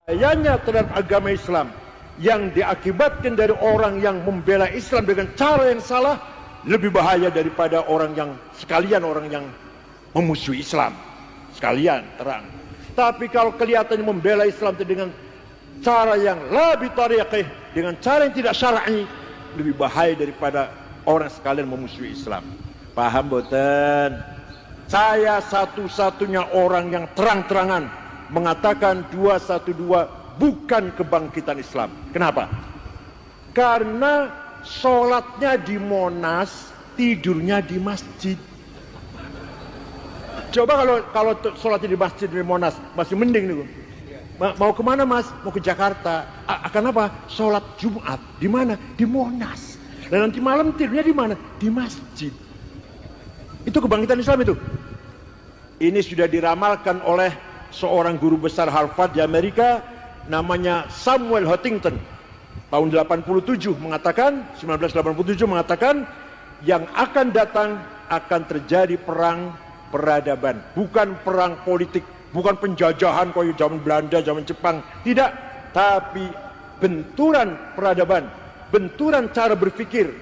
Bahayanya terhadap agama Islam yang diakibatkan dari orang yang membela Islam dengan cara yang salah lebih bahaya daripada orang yang memusuhi Islam sekalian terang. Tapi kalau kelihatannya membela Islam dengan cara yang lebih tariqih, dengan cara yang tidak syar'i, lebih bahaya daripada orang sekalian memusuhi Islam. Paham boten? Saya satu-satunya orang yang terang-terangan mengatakan 212 bukan kebangkitan Islam. Kenapa? Karena sholatnya di Monas, tidurnya di masjid. Coba kalau sholatnya di masjid di Monas, masih mending nih. Mau kemana mas? Mau ke Jakarta. Kenapa? Sholat Jumat di mana? Di Monas. Dan nanti malam tidurnya di mana? Di masjid. Itu kebangkitan Islam itu. Ini sudah diramalkan oleh seorang guru besar Harvard di Amerika, namanya Samuel Huntington. Tahun 1987 mengatakan yang akan datang akan terjadi perang peradaban, bukan perang politik, bukan penjajahan kayak zaman Belanda, zaman Jepang, tidak, tapi benturan peradaban, benturan cara berpikir.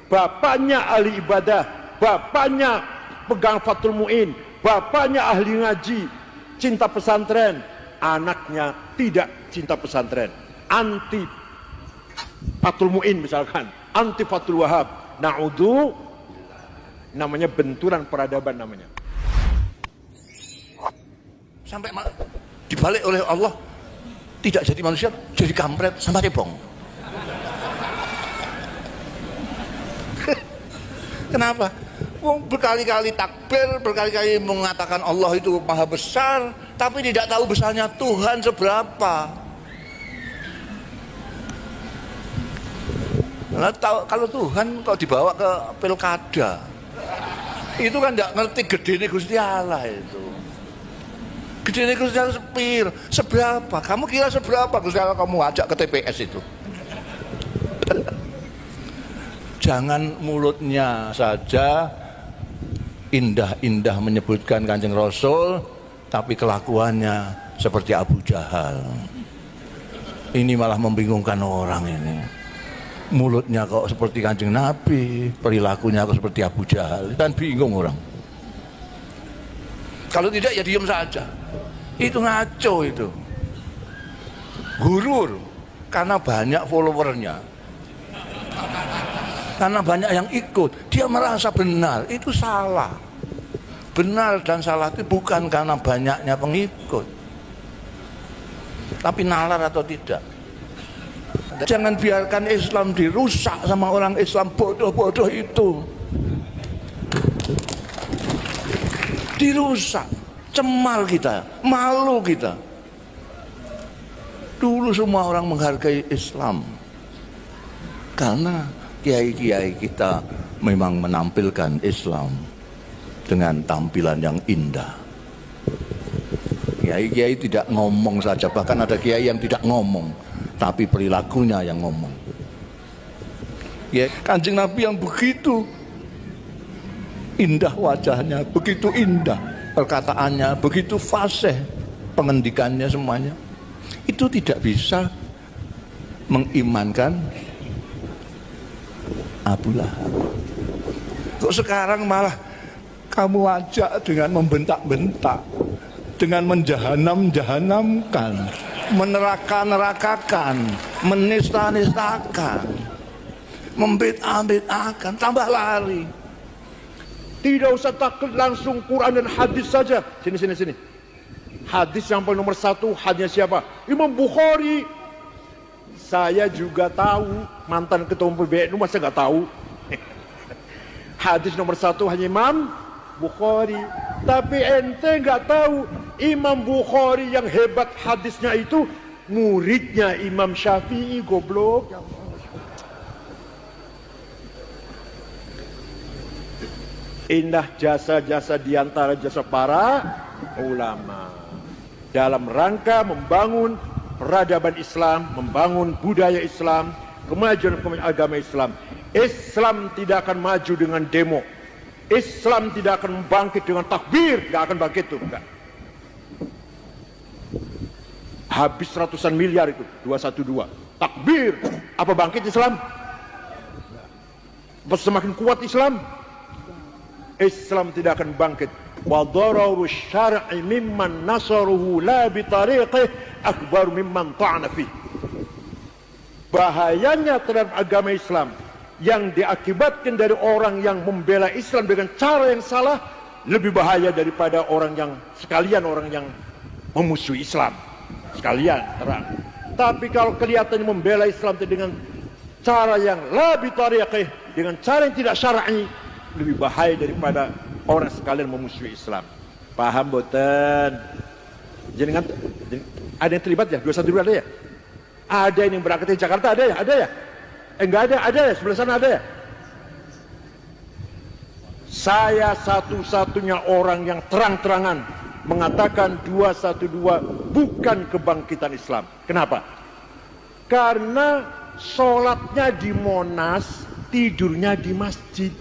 Bapaknya ahli ibadah, bapaknya pegang Fathul Mu'in, bapaknya ahli ngaji, cinta pesantren, anaknya tidak cinta pesantren, anti Fathul Mu'in misalkan, anti Fathul Wahab. Na'udhu, namanya benturan peradaban namanya. Sampai dibalik oleh Allah, tidak jadi manusia, jadi kampret sama cebong. Kenapa? Berkali-kali takbir, berkali-kali mengatakan Allah itu maha besar, tapi tidak tahu besarnya Tuhan seberapa. Nah, kalau Tuhan kok dibawa ke pilkada, itu kan tidak ngerti gedene Gusti Allah itu. Gedene Gusti Allah seberapa? Kamu kira seberapa Gusti Allah kamu ajak ke TPS itu? Jangan mulutnya saja indah-indah menyebutkan Kanjeng Rasul, tapi kelakuannya seperti Abu Jahal. Ini malah membingungkan orang ini. Mulutnya kok seperti Kanjeng Nabi, perilakunya kok seperti Abu Jahal. Dan bingung orang. Kalau tidak ya diam saja. Itu ngaco itu. Gurur karena banyak followernya. Karena banyak yang ikut, dia merasa benar, itu salah. Benar dan salah itu bukan karena banyaknya pengikut, tapi nalar atau tidak. Jangan biarkan Islam dirusak sama orang Islam bodoh-bodoh itu. Dirusak, cemar kita, malu kita. Dulu semua orang menghargai Islam karena kiai-kiai kita memang menampilkan Islam dengan tampilan yang indah. Kiai-kiai tidak ngomong saja, bahkan ada kiai yang tidak ngomong, tapi perilakunya yang ngomong. Ya, Kanjeng Nabi yang begitu indah wajahnya, begitu indah perkataannya, begitu fasih pengendikannya semuanya, itu tidak bisa mengimankan Abu Lahab. Kok sekarang malah kamu ajak dengan membentak-bentak, dengan menjahanam-jahanamkan, meneraka-nerakakan, menista-nistakan, membid'ah-bid'ahkan, tambah lari. Tidak usah takut, langsung Quran dan hadis saja. Sini. Hadis yang paling nomor 1 hadisnya siapa? Imam Bukhari. Saya juga tahu, mantan ketua umum PBNU masa nggak tahu. Hadis nomor 1 hanya Imam Bukhari. Tapi ente nggak tahu Imam Bukhari yang hebat hadisnya itu muridnya Imam Syafi'i, goblok. Indah jasa-jasa diantara jasa para ulama dalam rangka membangun peradaban Islam, membangun budaya Islam, kemajuan agama Islam. Islam tidak akan maju dengan demo. Islam tidak akan bangkit dengan takbir, tidak akan bangkit itu, enggak. Habis ratusan miliar itu, 212. Takbir. Apa bangkit Islam? Apa semakin kuat Islam? Islam tidak akan bangkit. Wa dararu syar'i mimman nasaruhu la bi tariqih akbar mimman ta'ana fih. Bahayanya terhadap agama Islam yang diakibatkan dari orang yang membela Islam dengan cara yang salah lebih bahaya daripada orang yang memusuhi Islam. Sekalian terang. Tapi kalau kelihatannya membela Islam dengan cara yang la bi tariqih, dengan cara yang tidak syar'i, lebih bahaya daripada orang sekalian memusuhi Islam. Paham boten? Jenengan ada yang terlibat ya? 212 ada ya? Ada yang berangkat di Jakarta ada ya? Ada ya? Enggak ada ya? Sebelah sana ada ya? Saya satu-satunya orang yang terang-terangan mengatakan 212 bukan kebangkitan Islam. Kenapa? Karena sholatnya di Monas, tidurnya di masjid.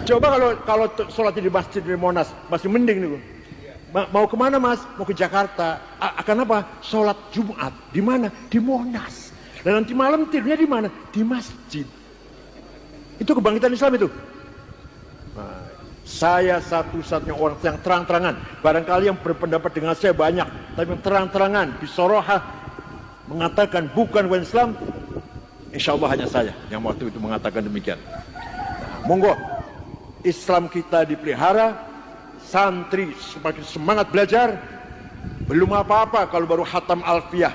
Coba kalau sholatnya di masjid di Monas, masih mending nih. Mau kemana mas? Mau ke Jakarta. Akan apa? Sholat Jumat. Di mana? Di Monas. Dan nanti malam tidurnya di mana? Di masjid. Itu kebangkitan Islam itu. Nah, saya satu-satunya orang yang terang-terangan. Barangkali yang berpendapat dengan saya banyak, tapi yang terang-terangan bisorohah mengatakan bukan Islam. Insya Allah hanya saya yang waktu itu mengatakan demikian. Nah, monggo Islam kita dipelihara, santri semakin semangat belajar. Belum apa-apa kalau baru khatam Alfiyah.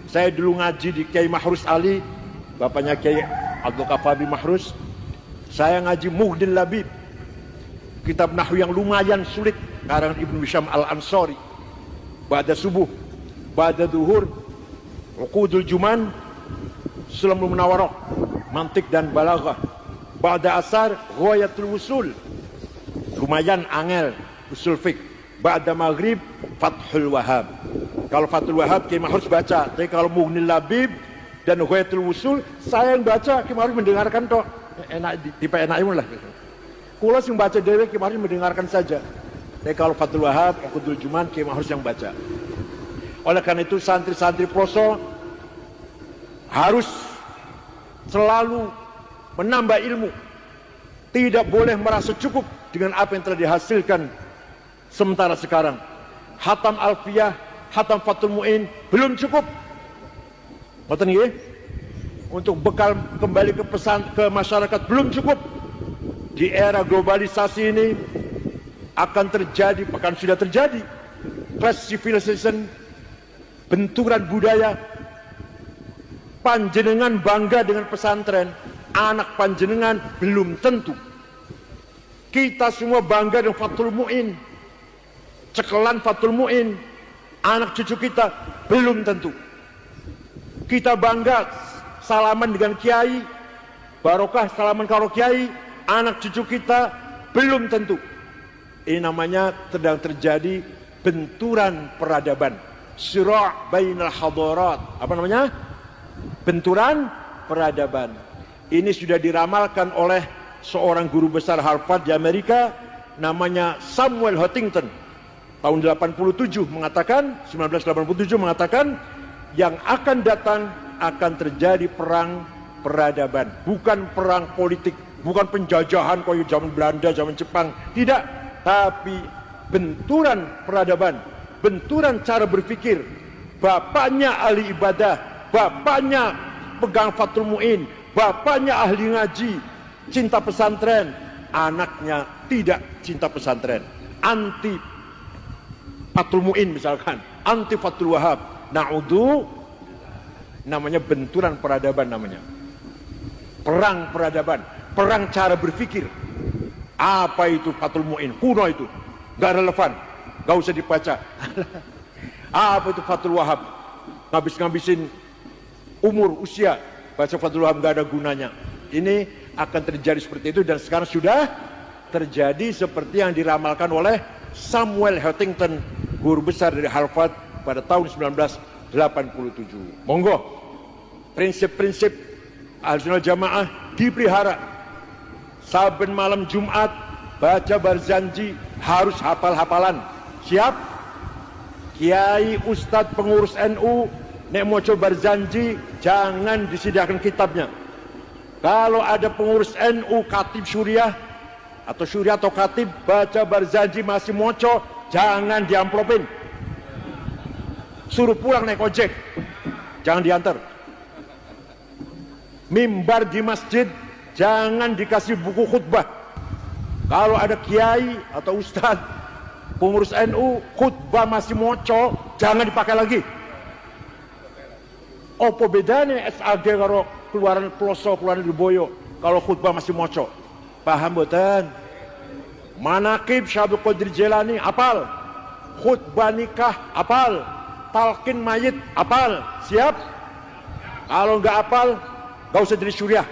Saya dulu ngaji di Kiai Mahrus Ali, bapaknya Kiai Abdul Qafabi Mahrus. Saya ngaji Mughdil Labib, kitab nahwu yang lumayan sulit, karangan Ibnu Hisham Al-Ansari. Ba'da subuh, ba'da duhur, Uqudul Juman, Sulamul Munawarah, mantik dan balaghah. Ba'da asar, Ghayatul Wusul, lumayan angel, usul fiqh. Ba'da maghrib, Fathul Wahhab. Kalau Fathul Wahhab, Kiai Mahrus baca. Tapi kalau Mughnil Labib dan Ghayatul Wusul, saya yang baca, Kiai Mahrus mendengarkan toh. Enak di enak lah. Kula sing baca dhewe, Kiai Mahrus mendengarkan saja. Tapi kalau Fathul Wahhab, Uqudul Juman, Kiai Mahrus yang baca. Oleh karena itu santri-santri Poso harus selalu menambah ilmu. Tidak boleh merasa cukup dengan apa yang telah dihasilkan sementara sekarang. Khatam Alfiyah, khatam Fathul Mu'in belum cukup. Ngoten nggih? Untuk bekal kembali ke masyarakat belum cukup. Di era globalisasi ini akan terjadi, bahkan sudah terjadi, class civilization, benturan budaya. Panjenengan bangga dengan pesantren, anak panjenengan belum tentu. Kita semua bangga dengan Fathul Mu'in, cekelan Fathul Mu'in, anak cucu kita belum tentu. Kita bangga salaman dengan kiai, barokah salaman karo kiai, anak cucu kita belum tentu. Ini namanya sedang terjadi benturan peradaban, sira' bainal hadarat. Apa namanya? Benturan peradaban. Ini sudah diramalkan oleh seorang guru besar Harvard di Amerika, namanya Samuel Huntington. Tahun 1987 mengatakan yang akan datang akan terjadi perang peradaban, bukan perang politik, bukan penjajahan kayak zaman Belanda, zaman Jepang, tidak, tapi benturan peradaban, benturan cara berpikir. Bapaknya ahli ibadah, bapaknya pegang Fathul Mu'in, bapaknya ahli ngaji, cinta pesantren, anaknya tidak cinta pesantren, anti Fathul Mu'in misalkan, anti Fathul Wahhab. Na'udhu, namanya benturan peradaban namanya. Perang peradaban, perang cara berpikir. Apa itu Fathul Mu'in? Kuno itu, gak relevan, gak usah dibaca. Apa itu Fathul Wahhab? Ngabis-ngabisin umur, usia, baca Fathul Wahhab gak ada gunanya. Ini akan terjadi seperti itu, dan sekarang sudah terjadi seperti yang diramalkan oleh Samuel Huntington, guru besar dari Harvard pada tahun 1987. Monggo, prinsip-prinsip Ahlussunnah Jamaah dipelihara. Saben malam Jumat baca barzanji, harus hafal-hafalan. Siap? kiai, ustadz, pengurus NU nek moco Barzanji jangan disediakan kitabnya. Kalau ada pengurus NU khatib Suriah atau khatib baca Barzanji masih moco, jangan diamplopin, suruh pulang naik ojek, jangan diantar. Mimbar di masjid jangan dikasih buku khutbah. Kalau ada kiai atau ustadz pengurus NU khutbah masih moco, jangan dipakai lagi. Apa bedanya SAG karo keluaran Ploso, keluaran Lirboyo kalau khutbah masih moco? Paham boten? Manaqib Syekh Abdul Qadir Jailani apal, khutbah nikah apal, talqin mayit apal, siap? Kalau nggak apal, nggak usah jadi syuriah.